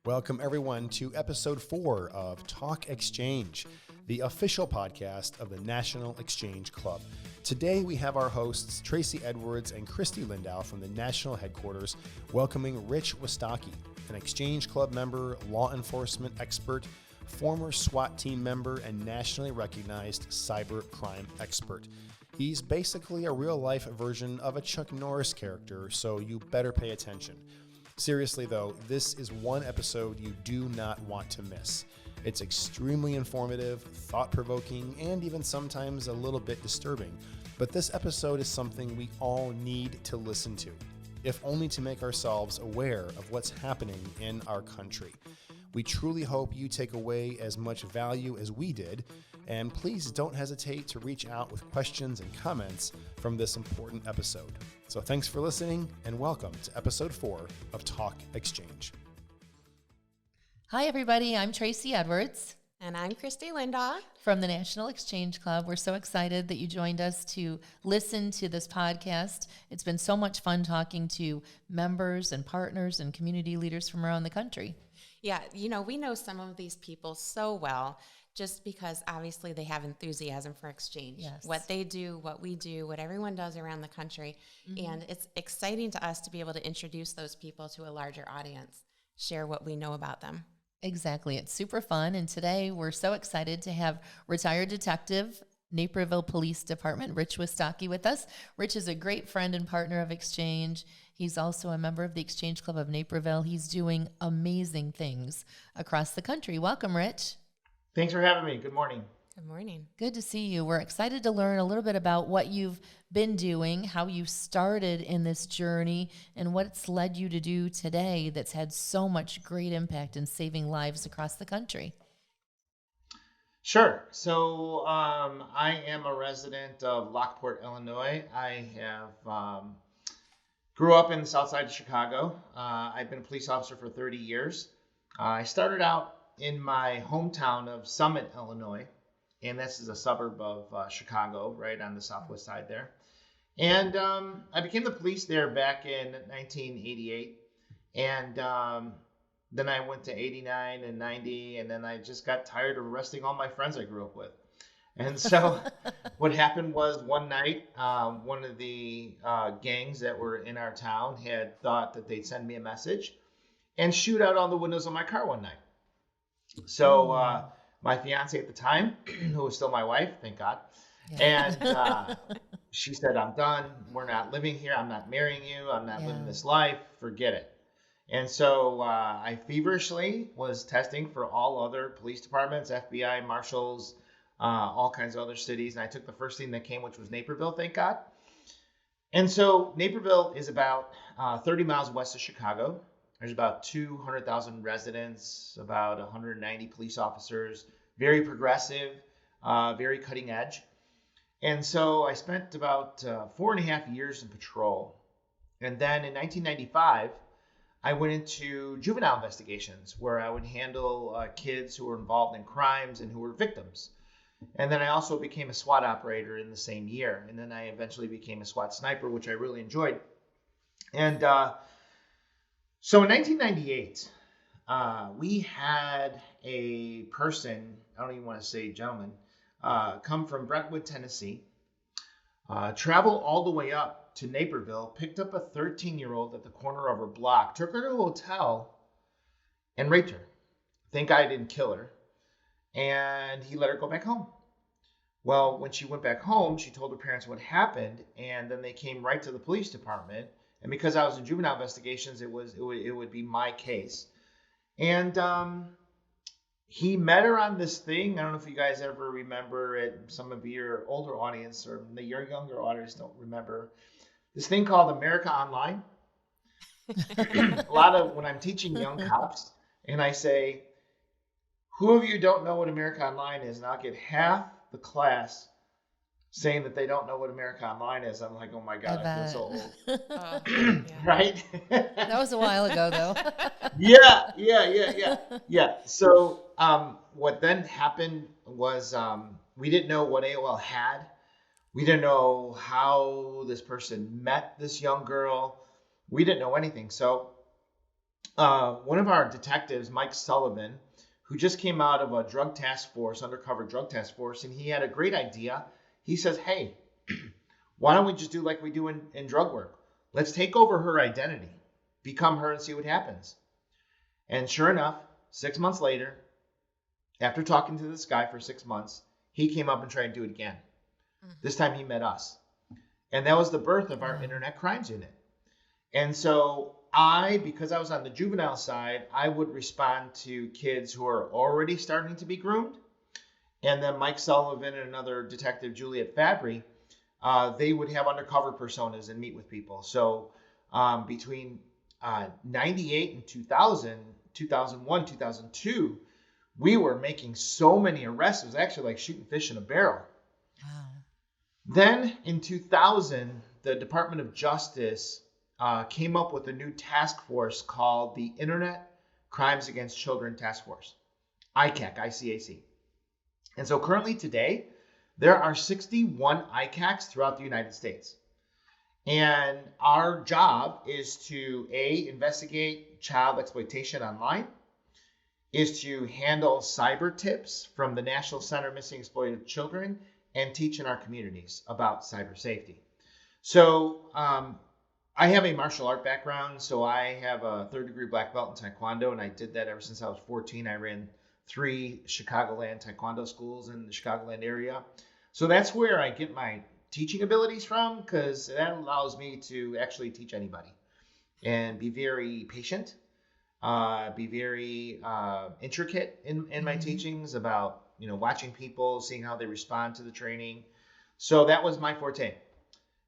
Welcome, everyone, to episode 4 of Talk Exchange, the official podcast of the National Exchange Club. Today, we have our hosts, Tracey Edwards and Kristie Lindau from the national headquarters, welcoming Rich Wistocki, an Exchange Club member, law enforcement expert, former SWAT team member, and nationally recognized cyber crime expert. He's basically a real-life version of a Chuck Norris character, so you better pay attention. Seriously, though, this is one episode you do not want to miss. It's extremely informative, thought-provoking, and even sometimes a little bit disturbing. But this episode is something we all need to listen to, if only to make ourselves aware of what's happening in our country. We truly hope you take away as much value as we did, and please don't hesitate to reach out with questions and comments from this important episode. So thanks for listening, and welcome to episode 4 of Talk Exchange. Hi, everybody. I'm Tracey Edwards. And I'm Kristie Lindau. From the National Exchange Club. We're so excited that you joined us to listen to this podcast. It's been so much fun talking to members and partners and community leaders from around the country. Yeah, we know some of these people so well just because obviously they have enthusiasm for exchange. Yes. What they do, what we do, what everyone does around the country. Mm-hmm. And it's exciting to us to be able to introduce those people to a larger audience, share what we know about them. Exactly. It's super fun. And today we're so excited to have retired detective, Naperville Police Department, Rich Wistocki, with us. Rich is a great friend and partner of Exchange. He's also a member of the Exchange Club of Naperville. He's doing amazing things across the country. Welcome, Rich. Thanks for having me. Good morning. Good morning. Good to see you. We're excited to learn a little bit about what you've been doing, how you started in this journey, and what it's led you to do today that's had so much great impact in saving lives across the country. Sure. So I am a resident of Lockport, Illinois. I have grew up in the south side of Chicago. I've been a police officer for 30 years. I started out in my hometown of Summit, Illinois, and this is a suburb of Chicago, right on the southwest side there. And I became the police there back in 1988, and then I went to 89 and 90, and then I just got tired of arresting all my friends I grew up with. And so what happened was one night, one of the gangs that were in our town had thought that they'd send me a message and shoot out all the windows of my car one night. So my fiance at the time, who was still my wife, thank God, and she said, I'm done. We're not living here. I'm not marrying you. I'm not living this life. Forget it. And so I feverishly was testing for all other police departments, FBI, marshals, all kinds of other cities. And I took the first thing that came, which was Naperville, thank God. And so Naperville is about 30 miles west of Chicago. There's about 200,000 residents, about 190 police officers, very progressive, very cutting edge. And so I spent about 4.5 years in patrol. And then in 1995, I went into juvenile investigations where I would handle kids who were involved in crimes and who were victims. And then I also became a SWAT operator in the same year. And then I eventually became a SWAT sniper, which I really enjoyed. And so in 1998, we had a person, I don't even want to say gentleman, come from Brentwood, Tennessee, travel all the way up to Naperville, picked up a 13-year-old at the corner of her block, took her to a hotel, and raped her. Thank God I didn't kill her. And he let her go back home. Well, when she went back home, she told her parents what happened, and then they came right to the police department. And because I was in juvenile investigations, it would be my case. And he met her on this thing. I don't know if you guys ever remember it. Some of your older audience or your younger audience don't remember this thing called America Online. A lot of when I'm teaching young cops, and I say, "Who of you don't know what America Online is?" And I'll get half the class saying that they don't know what America Online is. I'm like, oh my God, I feel so old. Right? That was a while ago, though. Yeah. So what then happened was we didn't know what AOL had. We didn't know how this person met this young girl. We didn't know anything. So one of our detectives, Mike Sullivan, who just came out of a drug task force, undercover drug task force, and he had a great idea. He says, hey, why don't we just do like we do in drug work? Let's take over her identity, become her, and see what happens. And sure enough, 6 months later, after talking to this guy for 6 months, he came up and tried to do it again. This time he met us. And that was the birth of our internet crimes unit. And so because I was on the juvenile side, I would respond to kids who are already starting to be groomed. And then Mike Sullivan and another detective, Juliet Fabry, they would have undercover personas and meet with people. So between 98 and 2000, 2001, 2002, we were making so many arrests. It was actually like shooting fish in a barrel. Wow. Then in 2000, the Department of Justice came up with a new task force called the Internet Crimes Against Children Task Force, ICAC. And so currently today, there are 61 ICACs throughout the United States. And our job is to, investigate child exploitation online, is to handle cyber tips from the National Center of Missing and Exploited Children, and teach in our communities about cyber safety. So I have a martial art background, so I have a 3rd-degree black belt in Taekwondo, and I did that ever since I was 14. I ran 3 Chicagoland Taekwondo schools in the Chicagoland area. So that's where I get my teaching abilities from, because that allows me to actually teach anybody and be very patient, be very intricate in my teachings about, watching people, seeing how they respond to the training. So that was my forte.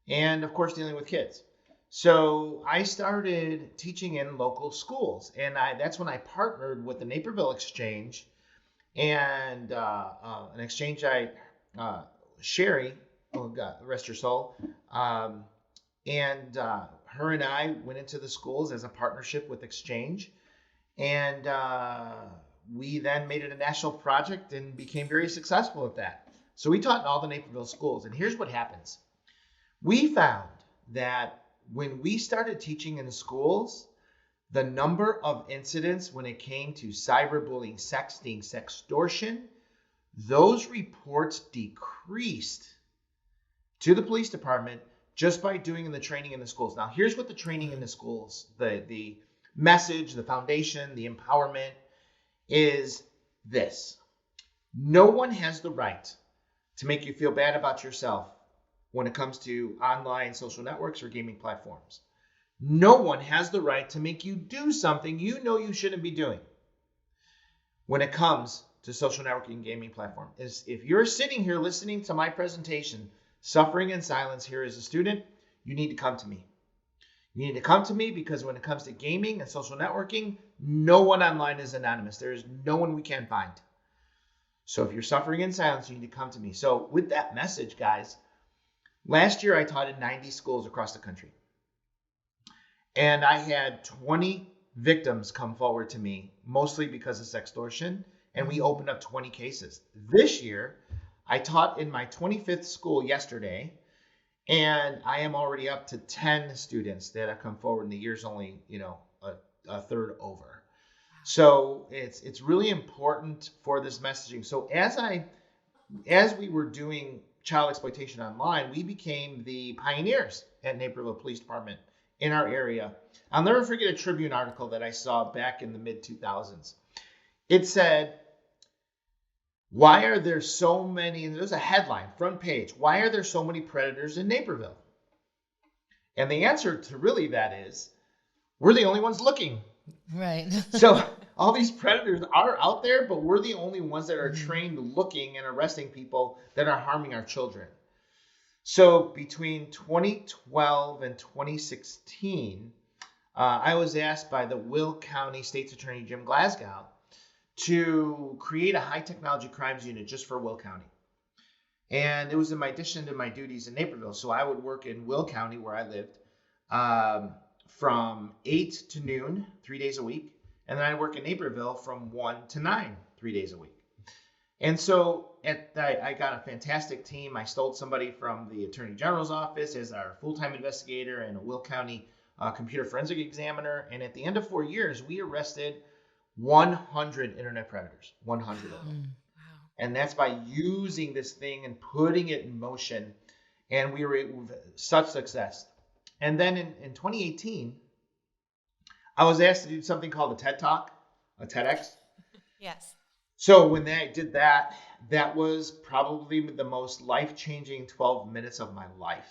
And of course, dealing with kids. So I started teaching in local schools, and that's when I partnered with the Naperville Exchange, and an exchange Sherry, oh God, rest her soul, and her and I went into the schools as a partnership with Exchange, and we then made it a national project and became very successful at that. So we taught in all the Naperville schools, and here's what happens. We found that when we started teaching in the schools, the number of incidents when it came to cyberbullying, sexting, sextortion, those reports decreased to the police department just by doing the training in the schools. Now, here's what the training in the schools, the message, the foundation, the empowerment is this. No one has the right to make you feel bad about yourself when it comes to online social networks or gaming platforms. No one has the right to make you do something you know you shouldn't be doing when it comes to social networking and gaming platform. If you're sitting here listening to my presentation, suffering in silence here as a student, you need to come to me. You need to come to me because when it comes to gaming and social networking, no one online is anonymous. There is no one we can't find. So if you're suffering in silence, you need to come to me. So with that message, guys, last year I taught in 90 schools across the country. And I had 20 victims come forward to me, mostly because of sextortion, and we opened up 20 cases. This year, I taught in my 25th school yesterday, and I am already up to 10 students that have come forward, and the year's only, a third over. So it's really important for this messaging. So as we were doing child exploitation online, we became the pioneers at Naperville Police Department in our area. I'll never forget a Tribune article that I saw back in the mid-2000s. It said, why are there so many, and there's a headline, front page, why are there so many predators in Naperville? And the answer to really that is, we're the only ones looking. Right. So all these predators are out there, but we're the only ones that are trained looking and arresting people that are harming our children. So between 2012 and 2016, I was asked by the Will County State's Attorney Jim Glasgow to create a high technology crimes unit just for Will County. And it was in addition to my duties in Naperville. So I would work in Will County where I lived from 8 to noon, 3 days a week. And then I'd work in Naperville from 1 to 9, 3 days a week. And so I got a fantastic team. I stole somebody from the Attorney General's office as our full-time investigator and a Will County computer forensic examiner. And at the end of 4 years, we arrested 100 internet predators, 100 of them. Wow. And that's by using this thing and putting it in motion. And we were with such success. And then in 2018, I was asked to do something called a TED Talk, a TEDx. Yes. So when I did that, that was probably the most life-changing 12 minutes of my life.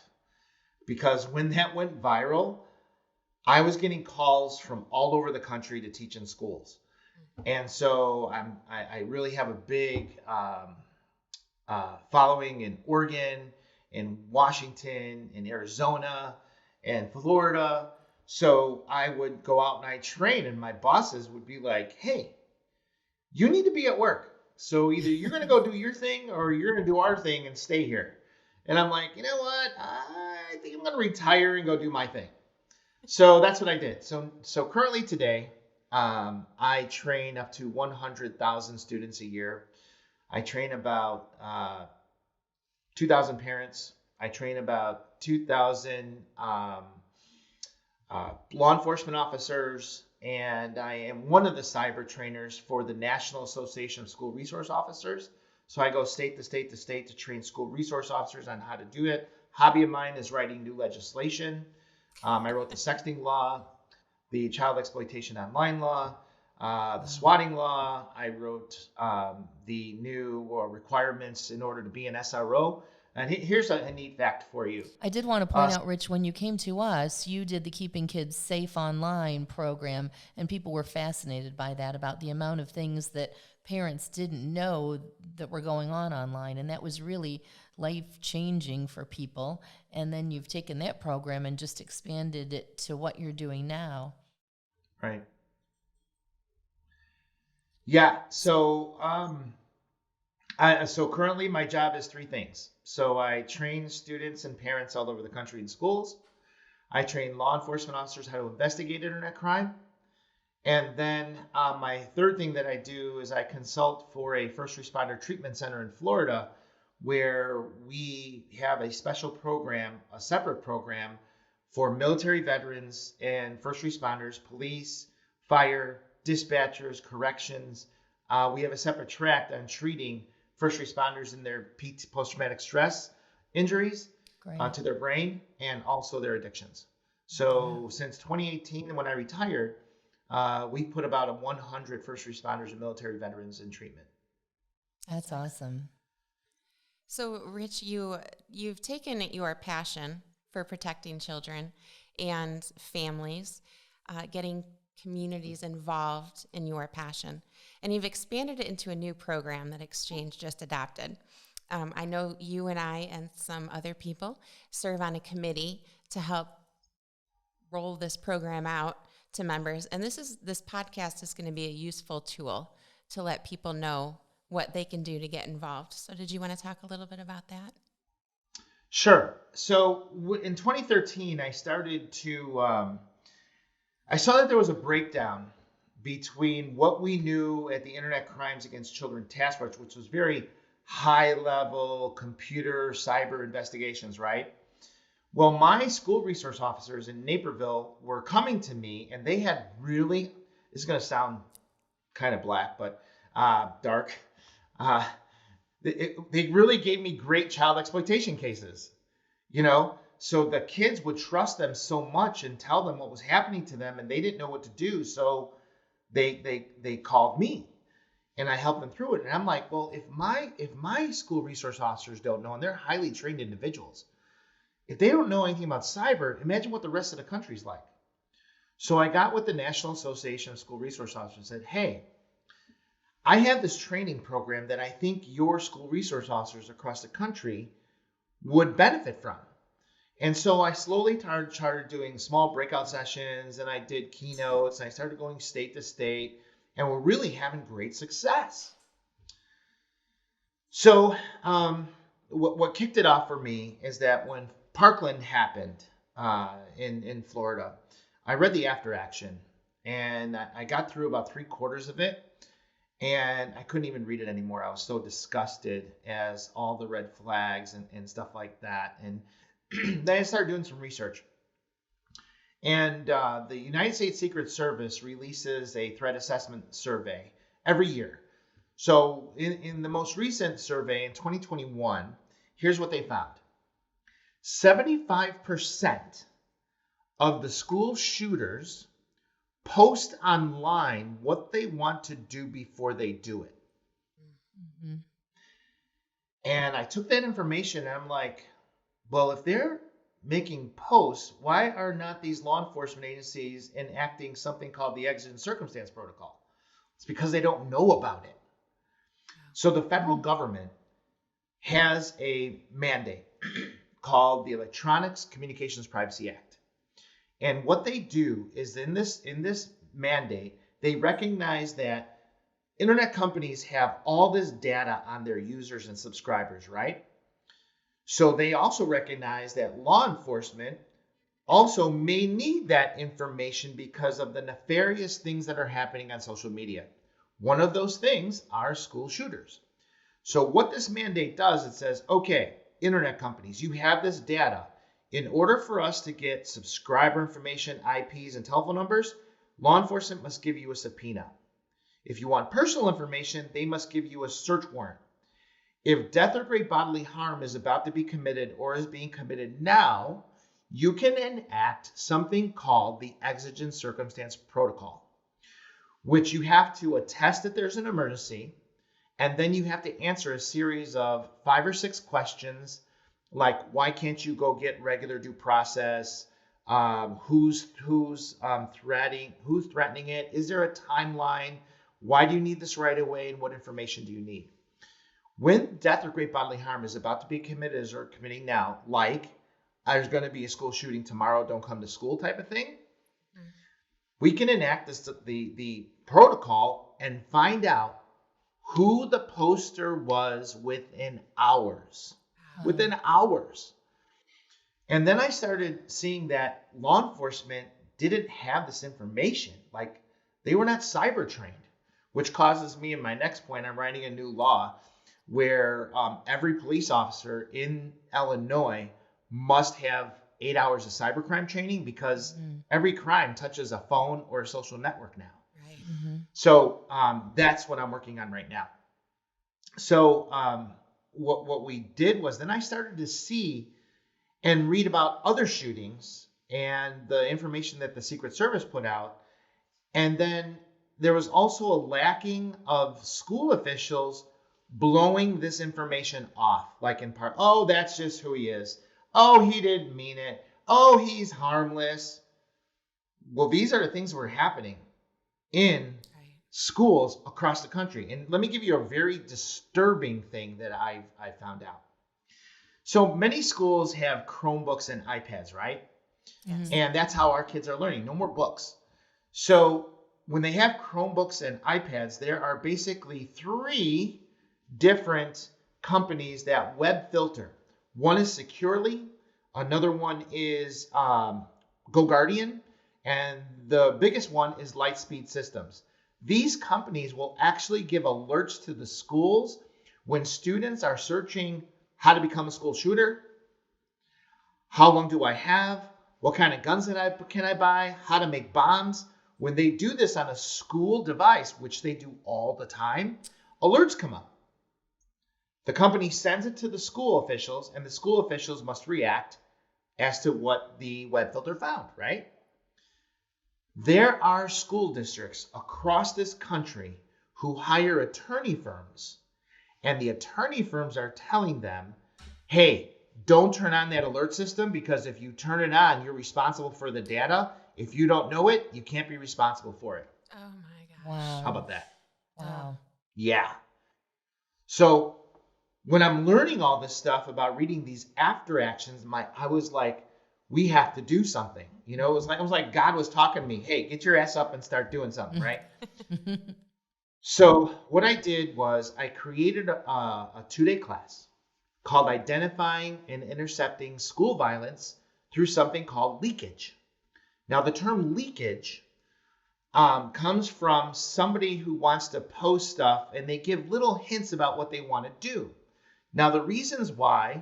Because when that went viral, I was getting calls from all over the country to teach in schools. And so I really have a big following in Oregon, in Washington, in Arizona, and Florida. So I would go out and I train, and my bosses would be like, hey, you need to be at work. So either you're going to go do your thing or you're going to do our thing and stay here. And I'm like, you know what? I think I'm going to retire and go do my thing. So that's what I did. So currently today, I train up to 100,000 students a year. I train about 2,000 parents. I train about 2,000 law enforcement officers, and I am one of the cyber trainers for the National Association of School Resource Officers. So I go state to state to state to train school resource officers on how to do it. Hobby of mine is writing new legislation. I wrote the sexting law, the child exploitation online law, the swatting law. I wrote the new requirements in order to be an SRO. And here's a neat fact for you. I did want to point out, Rich, when you came to us, you did the Keeping Kids Safe Online program, and people were fascinated by that, about the amount of things that parents didn't know that were going on online, and that was really life-changing for people. And then you've taken that program and just expanded it to what you're doing now. Right. Yeah, so so currently my job is three things. So I train students and parents all over the country in schools. I train law enforcement officers how to investigate internet crime. And then my third thing that I do is I consult for a first responder treatment center in Florida, where we have a special program, a separate program for military veterans and first responders, police, fire, dispatchers, corrections. We have a separate track on treating first responders in their post-traumatic stress injuries to their brain and also their addictions. So since 2018, when I retired, we put about 100 first responders and military veterans in treatment. That's awesome. So, Rich, you've taken your passion for protecting children and families, getting communities involved in your passion, and you've expanded it into a new program that Exchange just adopted. I know you and I and some other people serve on a committee to help roll this program out to members, and this podcast is going to be a useful tool to let people know what they can do to get involved. So did you want to talk a little bit about that? Sure. So in 2013, I started to, I saw that there was a breakdown between what we knew at the Internet Crimes Against Children Task Force, which was very high level computer cyber investigations, right? Well, my school resource officers in Naperville were coming to me, and they had really, this is going to sound kind of black, but dark. They really gave me great child exploitation cases, you know? So the kids would trust them so much and tell them what was happening to them, and they didn't know what to do. So they called me, and I helped them through it. And I'm like, well, if my school resource officers don't know, and they're highly trained individuals, if they don't know anything about cyber, imagine what the rest of the country's like. So I got with the National Association of School Resource Officers and said, hey, I have this training program that I think your school resource officers across the country would benefit from. And so I slowly started doing small breakout sessions, and I did keynotes, and I started going state to state, and we're really having great success. So what kicked it off for me is that when Parkland happened in Florida, I read the after action, and I got through about 3/4 of it. And I couldn't even read it anymore. I was so disgusted as all the red flags and stuff like that. And then I started doing some research. And the United States Secret Service releases a threat assessment survey every year. So in the most recent survey in 2021, here's what they found. 75% of the school shooters post online what they want to do before they do it. Mm-hmm. And I took that information and I'm like, well, if they're making posts, why are not these law enforcement agencies enacting something called the exigent circumstance protocol? It's because they don't know about it. So the federal government has a mandate called the Electronics Communications Privacy Act. And what they do is in this mandate, they recognize that internet companies have all this data on their users and subscribers, right? So they also recognize that law enforcement also may need that information because of the nefarious things that are happening on social media. One of those things are school shooters. So what this mandate does, it says, okay, internet companies, you have this data. In order for us to get subscriber information, IPs, and telephone numbers, law enforcement must give you a subpoena. If you want personal information, they must give you a search warrant. If death or great bodily harm is about to be committed or is being committed now, you can enact something called the exigent circumstance protocol, which you have to attest that there's an emergency, and then you have to answer a series of 5 or 6 questions, like why can't you go get regular due process? Who's threatening it? Is there a timeline? Why do you need this right away? And what information do you need? When death or great bodily harm is about to be committed or committing now, like there's going to be a school shooting tomorrow, don't come to school type of thing, we can enact the protocol and find out who the poster was within hours. Within hours. And then I started seeing that law enforcement didn't have this information. Like they were not cyber trained, which causes me in my next point, I'm writing a new law where every police officer in Illinois must have 8 hours of cybercrime training because every crime touches a phone or a social network now. Right. Mm-hmm. So that's what I'm working on right now. So what we did was then I started to see and read about other shootings and the information that the Secret Service put out. And then there was also a lacking of school officials blowing this information off, like in part, oh, that's just who he is. Oh, he didn't mean it. Oh, he's harmless. Well, these are the things that were happening in schools across the country. And let me give you a very disturbing thing that I found out. So many schools have Chromebooks and iPads, right? Yes. And that's how our kids are learning. No more books. So when they have Chromebooks and iPads, there are basically 3 different companies that web filter. One is Securely, another one is GoGuardian, and the biggest one is Lightspeed Systems. These companies will actually give alerts to the schools when students are searching how to become a school shooter, how long do I have, what kind of guns can I buy, how to make bombs. When they do this on a school device, which they do all the time, alerts come up. The company sends it to the school officials, and the school officials must react as to what the web filter found, right? There are school districts across this country who hire attorney firms, and the attorney firms are telling them, hey, don't turn on that alert system because if you turn it on, you're responsible for the data. If you don't know it, you can't be responsible for it. Oh my gosh. Wow. How about that? Wow. Yeah. So when I'm learning all this stuff about reading these after actions, I was like, we have to do something. You know, it was like God was talking to me, hey, get your ass up and start doing something, right? So what I did was I created a 2-day class called Identifying and Intercepting School Violence through something called leakage. Now, the term leakage comes from somebody who wants to post stuff and they give little hints about what they want to do. Now, the reasons why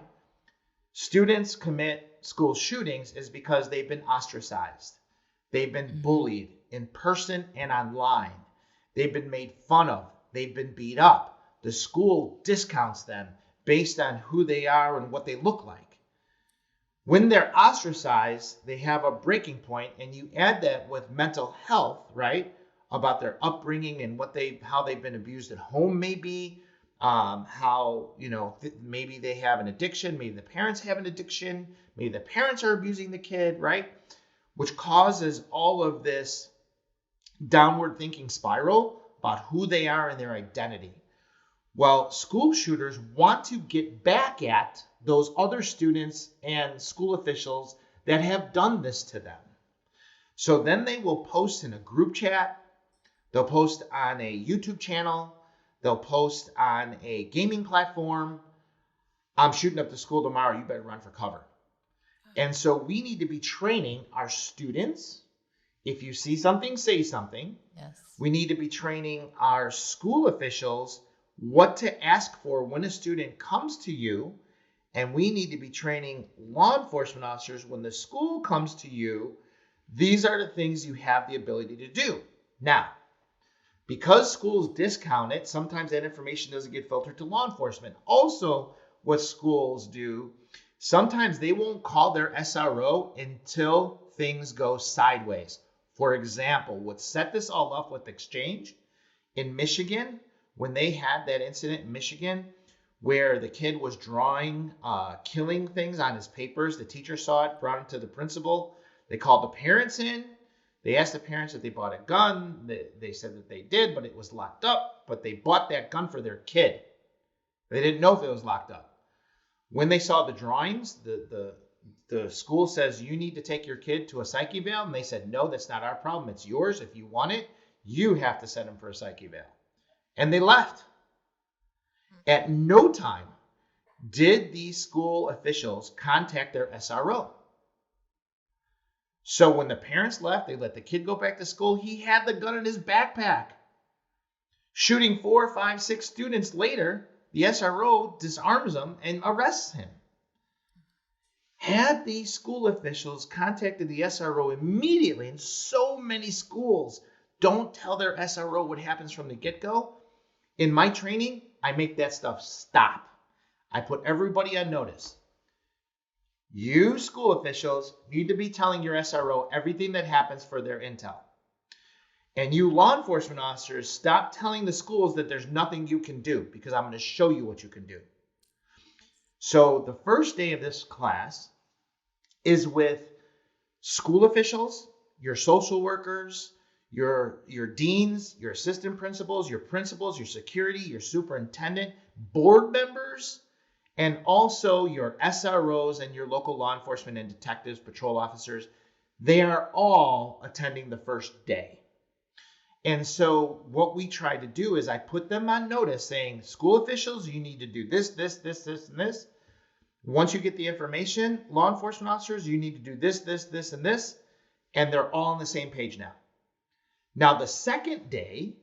students commit school shootings is because they've been ostracized. They've been bullied in person and online. They've been made fun of. They've been beat up. The school discounts them based on who they are and what they look like. When they're ostracized, they have a breaking point, and you add that with mental health, right? About their upbringing and how they've been abused at home, maybe how maybe they have an addiction, maybe the parents have an addiction, maybe the parents are abusing the kid, right? Which causes all of this downward thinking spiral about who they are and their identity. Well, school shooters want to get back at those other students and school officials that have done this to them. So then they will post in a group chat, they'll post on a YouTube channel, they'll post on a gaming platform, I'm shooting up the school tomorrow, you better run for cover. And so we need to be training our students. If you see something, say something. Yes. We need to be training our school officials what to ask for when a student comes to you. And we need to be training law enforcement officers when the school comes to you. These are the things you have the ability to do. Now, because schools discount it, sometimes that information doesn't get filtered to law enforcement. Also, what schools do, sometimes they won't call their SRO until things go sideways. For example, what set this all up with Exchange in Michigan, when they had that incident in Michigan where the kid was drawing killing things on his papers, the teacher saw it, brought it to the principal. They called the parents in. They asked the parents if they bought a gun. They said that they did, but it was locked up. But they bought that gun for their kid. They didn't know if it was locked up. When they saw the drawings, the school says, you need to take your kid to a psych eval. And they said, no, that's not our problem. It's yours. If you want it, you have to send them for a psych eval. And they left. At no time did these school officials contact their SRO. So when the parents left, they let the kid go back to school. He had the gun in his backpack. Shooting 4, 5, 6 students later, the SRO disarms him and arrests him. Had these school officials contacted the SRO immediately, and so many schools don't tell their SRO what happens from the get-go. In my training, I make that stuff stop. I put everybody on notice. You school officials need to be telling your SRO everything that happens for their intel. And you law enforcement officers, stop telling the schools that there's nothing you can do, because I'm going to show you what you can do. So the first day of this class is with school officials, your social workers, your deans, your assistant principals, your security, your superintendent, board members, and also your SROs and your local law enforcement and detectives, patrol officers. They are all attending the first day. And so what we try to do is I put them on notice saying, school officials, you need to do this, this, this, this, and this. Once you get the information, law enforcement officers, you need to do this, this, this, and this. And they're all on the same page now. Now, the second day,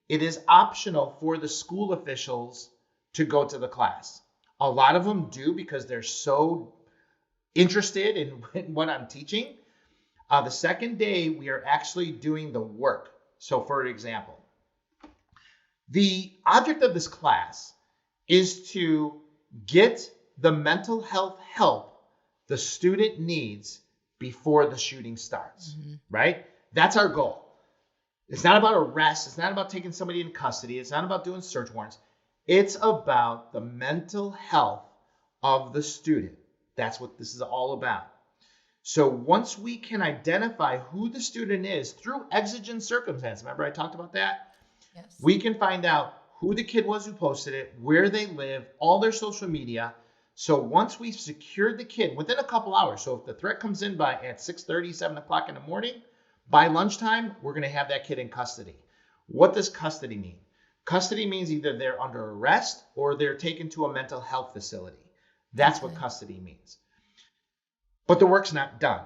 it is optional for the school officials to go to the class. A lot of them do because they're so interested in what I'm teaching. The second day, we are actually doing the work. So, for example, the object of this class is to get the mental health help the student needs before the shooting starts, right? That's our goal. It's not about arrest. It's not about taking somebody in custody. It's not about doing search warrants. It's about the mental health of the student. That's what this is all about. So once we can identify who the student is through exigent circumstance, remember I talked about that? Yes. We can find out who the kid was who posted it, where they live, all their social media. So once we've secured the kid within a couple hours, so if the threat comes in at 6:30, 7 o'clock in the morning, by lunchtime, we're going to have that kid in custody. What does custody mean? Custody means either they're under arrest or they're taken to a mental health facility. That's what custody means. But the work's not done.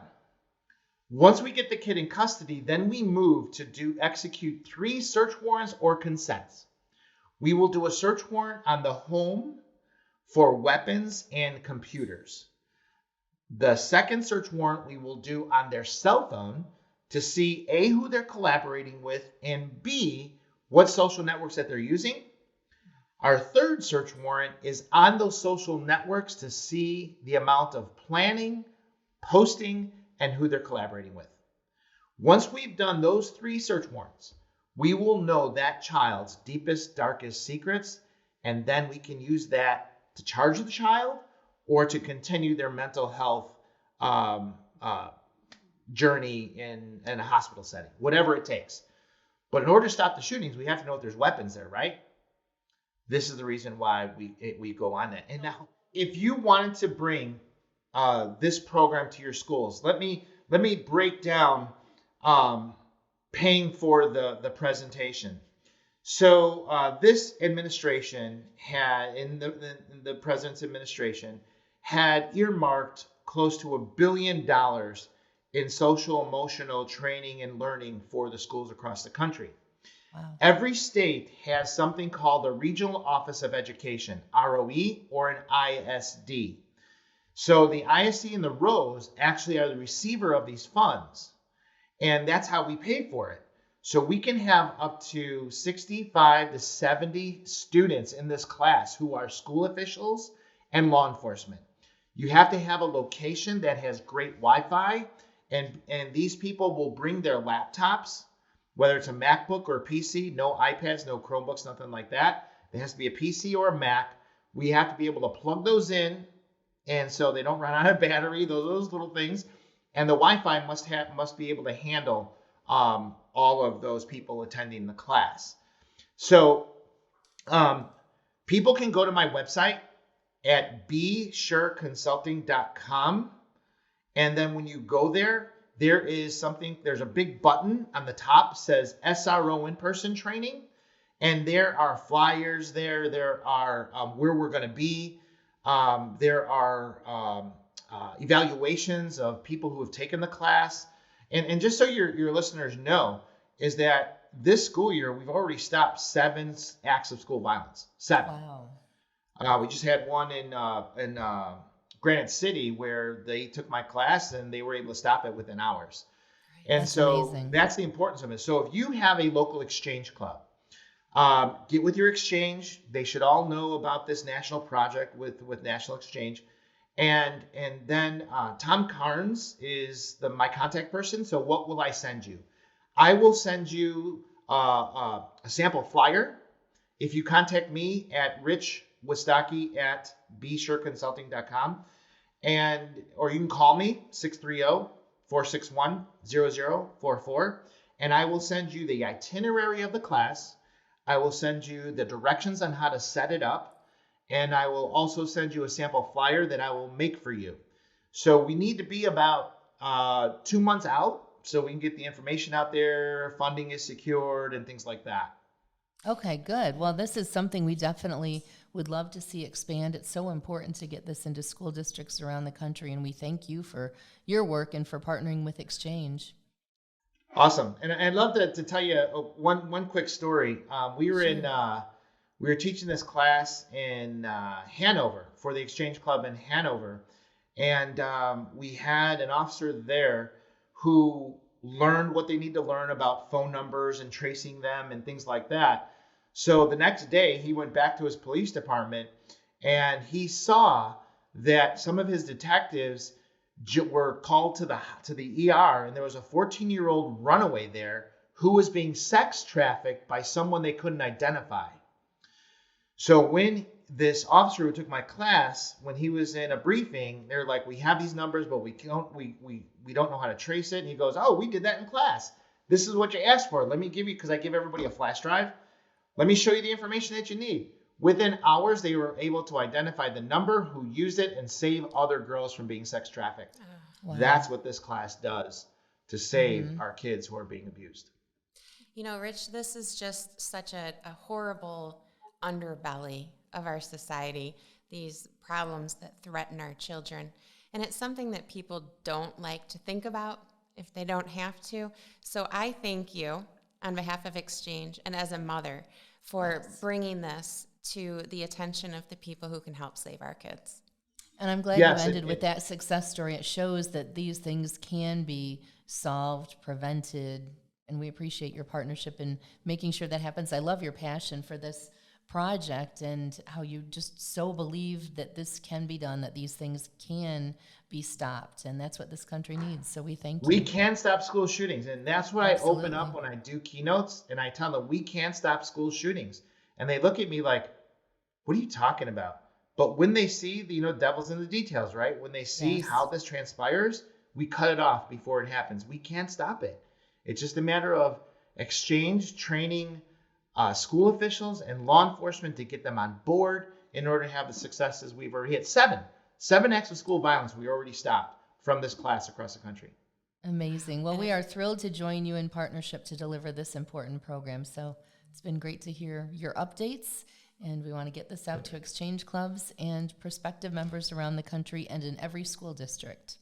Once we get the kid in custody, then we move to execute 3 search warrants or consents. We will do a search warrant on the home for weapons and computers. The second search warrant we will do on their cell phone to see A, who they're collaborating with, and B, what social networks that they're using. Our third search warrant is on those social networks to see the amount of planning, posting, and who they're collaborating with. Once we've done those 3 search warrants, we will know that child's deepest, darkest secrets, and then we can use that to charge the child or to continue their mental health journey in a hospital setting, whatever it takes. But in order to stop the shootings, we have to know if there's weapons there, right? This is the reason why we go on that. And now, if you wanted to bring this program to your schools, let me break down paying for the presentation. So this administration had, in the president's administration, had earmarked close to $1 billion in social emotional training and learning for the schools across the country. Wow. Every state has something called a Regional Office of Education, ROE, or an ISD. So the ISD and the ROEs actually are the receiver of these funds, and that's how we pay for it. So we can have up to 65 to 70 students in this class who are school officials and law enforcement. You have to have a location that has great Wi-Fi, and these people will bring their laptops, whether it's a MacBook or a PC, no iPads, no Chromebooks, nothing like that. There has to be a PC or a Mac. We have to be able to plug those in, and so they don't run out of battery, those little things. And the Wi-Fi must be able to handle all of those people attending the class. So people can go to my website at bsureconsulting.com. And then when you go there, there's a big button on the top says SRO in-person training. And there are flyers there. There are where we're going to be. There are evaluations of people who have taken the class. And just so your listeners know, is that this school year, we've already stopped 7 acts of school violence. 7. Wow. We just had one in Granite City where they took my class and they were able to stop it within hours. And that's so amazing. That's the importance of it. So if you have a local exchange club, get with your exchange. They should all know about this national project with National Exchange. And then Tom Carnes is my contact person. So what will I send you? I will send you a sample flyer. If you contact me at Rich Wistocki at bsureconsulting.com, or you can call me 630-461-0044, and I will send you the itinerary of the class. I will send you the directions on how to set it up, and I will also send you a sample flyer that I will make for you. So we need to be about 2 months out so we can get the information out there, funding is secured, and things like that. Okay, good. Well, this is something we definitely would love to see expand. It's so important to get this into school districts around the country, and we thank you for your work and for partnering with Exchange. Awesome. And I'd love to tell you one quick story. We were teaching this class in Hanover for the Exchange Club in Hanover, and we had an officer there who learned what they need to learn about phone numbers and tracing them and things like that. So the next day he went back to his police department and he saw that some of his detectives were called to the ER, and there was a 14-year-old runaway there who was being sex trafficked by someone they couldn't identify. So when this officer who took my class, when he was in a briefing, they're like, we have these numbers, but we don't know how to trace it. And he goes, oh, we did that in class. This is what you asked for. Let me give you, because I give everybody a flash drive. Let me show you the information that you need. Within hours, they were able to identify the number, who used it, and save other girls from being sex trafficked. Wow. That's what this class does to save our kids who are being abused. You know, Rich, this is just such a horrible underbelly of our society, these problems that threaten our children. And it's something that people don't like to think about if they don't have to. So I thank you on behalf of Exchange and as a mother for bringing this to the attention of the people who can help save our kids. And I'm glad Yes, you ended with that success story. It shows that these things can be solved, prevented, and we appreciate your partnership in making sure that happens. I love your passion for this project and how you just so believe that this can be done, that these things can be stopped, and that's what this country needs. So we thank We you. can stop school shootings, and that's what Absolutely. I open up when I do keynotes, and I tell them we can stop school shootings, and they look at me like, "What are you talking about?" But when they see the devil's in the details, right? When they see Yes. how this transpires, we cut it off before it happens. We can't stop it. It's just a matter of exchange, training, school officials and law enforcement to get them on board in order to have the successes we've already hit. Seven acts of school violence we already stopped from this class across the country. Amazing. Well, we are thrilled to join you in partnership to deliver this important program. So it's been great to hear your updates, and we want to get this out to exchange clubs and prospective members around the country and in every school district.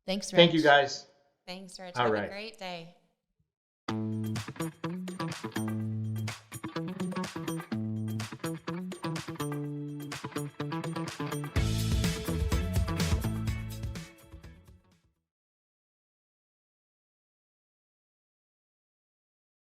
Thanks, Rich. Thank you, guys. Thanks, Rich. All Have right. a great day.